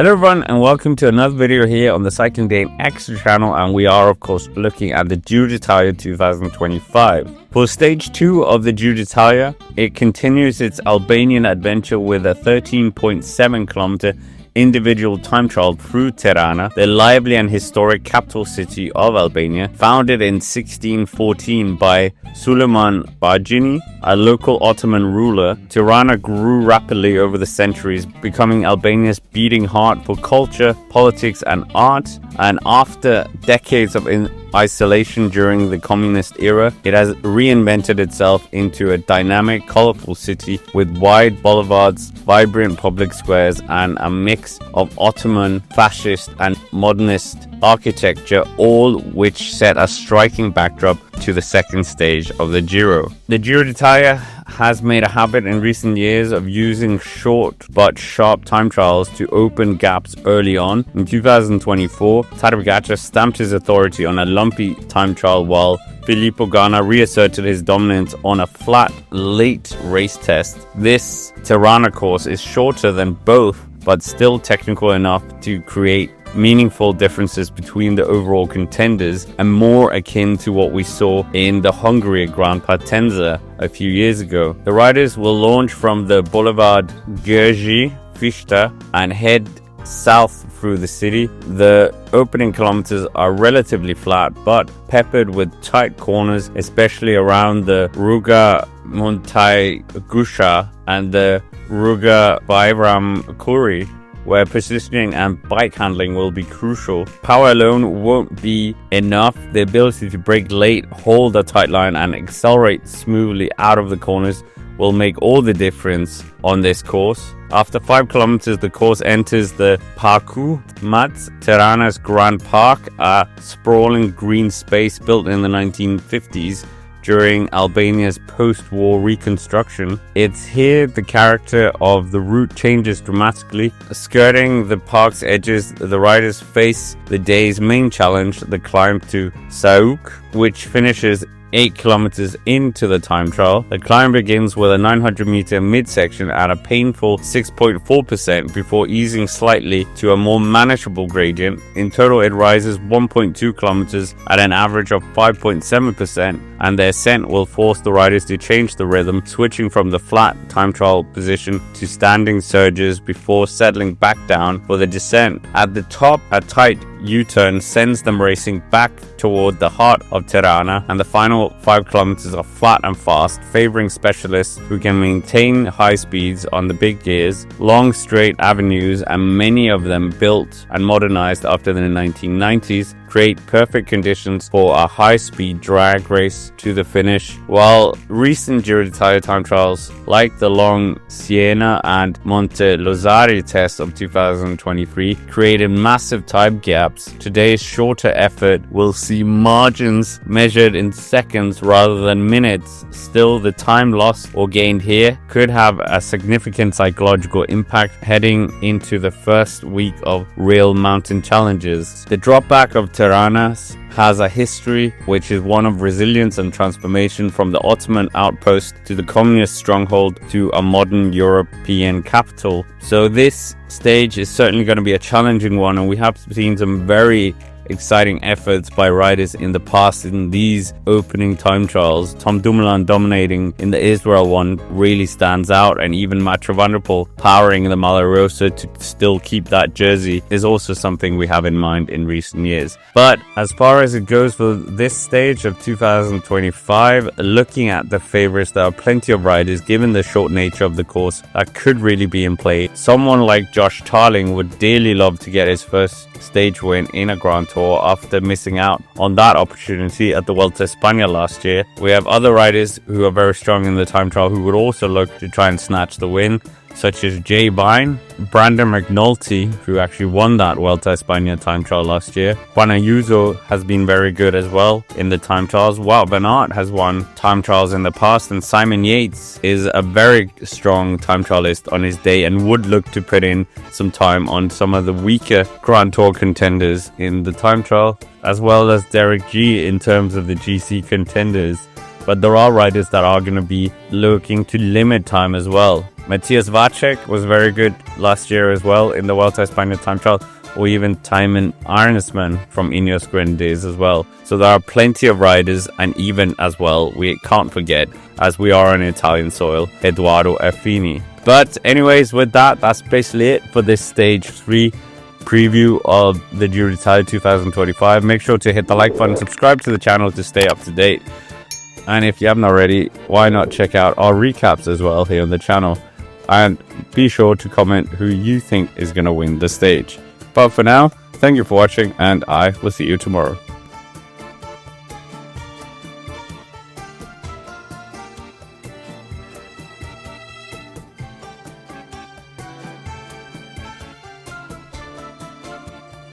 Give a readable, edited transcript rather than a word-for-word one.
Hello everyone and welcome to another video here on the Cycling Dane Extra channel, and we are of course looking at the Giro d'Italia 2025. For stage 2 of the Giro d'Italia, it continues its Albanian adventure with a 13.7 kilometer individual time trial through Tirana, the lively and historic capital city of Albania. Founded in 1614 by Suleiman Bajini, a local Ottoman ruler, Tirana grew rapidly over the centuries, becoming Albania's beating heart for culture, politics and art. And after decades of isolation during the communist era, it has reinvented itself into a dynamic, colorful city with wide boulevards, vibrant public squares, and a mix of Ottoman, fascist, and modernist architecture, all which set a striking backdrop to the second stage of the Giro. The Giro d'Italia has made a habit in recent years of using short but sharp time trials to open gaps early on. In 2024, Tadej Pogačar stamped his authority on a lumpy time trial, while Filippo Ganna reasserted his dominance on a flat late race test. This Tirana course is shorter than both, but still technical enough to create meaningful differences between the overall contenders, and more akin to what we saw in the Hungary Grand Partenza a few years ago. The riders will launch from the Boulevard Gergi Fischta and head south through the city. The opening kilometers are relatively flat but peppered with tight corners, especially around the Ruga Montaigusha and the Ruga Bayram Kuri, where positioning and bike handling will be crucial. Power alone won't be enough. The ability to brake late, hold a tight line, and accelerate smoothly out of the corners will make all the difference on this course. After 5 kilometers, the course enters the Parku Mats, Tirana's Grand Park, a sprawling green space built in the 1950s during Albania's post-war reconstruction. It's here the character of the route changes dramatically. Skirting the park's edges, the riders face the day's main challenge, the climb to Sauk, which finishes 8 kilometers into the time trial. The climb begins with a 900 meter midsection at a painful 6.4% before easing slightly to a more manageable gradient. In total, it rises 1.2 kilometers at an average of 5.7%, and the ascent will force the riders to change the rhythm, switching from the flat time trial position to standing surges before settling back down for the descent. At the top, a tight U-turn sends them racing back toward the heart of Tirana, and the final 5 kilometers are flat and fast, favoring specialists who can maintain high speeds on the big gears. Long straight avenues, and many of them built and modernized after the 1990s, create perfect conditions for a high-speed drag race to the finish, while recent Giro d'Italia time trials like the long Siena and Monte Lozari test of 2023 created massive time gaps. Today's shorter effort will see margins measured in seconds rather than minutes. Still, the time lost or gained here could have a significant psychological impact heading into the first week of real mountain challenges. The dropback of Tirana has a history which is one of resilience and transformation, from the Ottoman outpost to the communist stronghold to a modern European capital. So this stage is certainly going to be a challenging one, and we have seen some very exciting efforts by riders in the past in these opening time trials. Tom Dumoulin dominating in the Israel one really stands out, and even Mathieu van der Poel powering the Mala Rosa to still keep that jersey is also something we have in mind in recent years. But as far as it goes for this stage of 2025, looking at the favorites, there are plenty of riders, given the short nature of the course, that could really be in play. Someone like Josh Tarling would dearly love to get his first stage win in a Grand Tour after missing out on that opportunity at the Vuelta a España last year. We have other riders who are very strong in the time trial who would also look to try and snatch the win, such as Jay Vine, Brandon McNulty, who actually won that Vuelta a España time trial last year. Juan Ayuso has been very good as well in the time trials. Wout van Aert has won time trials in the past, and Simon Yates is a very strong time trialist on his day and would look to put in some time on some of the weaker Grand Tour contenders in the time trial, as well as Derek G in terms of the GC contenders. But there are riders that are going to be looking to limit time as well. Matthias Vacek was very good last year as well in the Vuelta a España time trial, or even Thymen Arnesman from Ineos Grenadiers as well. So there are plenty of riders, and even as well, we can't forget, as we are on Italian soil, Edoardo Affini. But anyways, with that, that's basically it for this stage 3 preview of the Giro d'Italia 2025. Make sure to hit the like button, subscribe to the channel to stay up to date. And if you haven't already, why not check out our recaps as well here on the channel. And be sure to comment who you think is going to win the stage. But for now, thank you for watching, and I will see you tomorrow.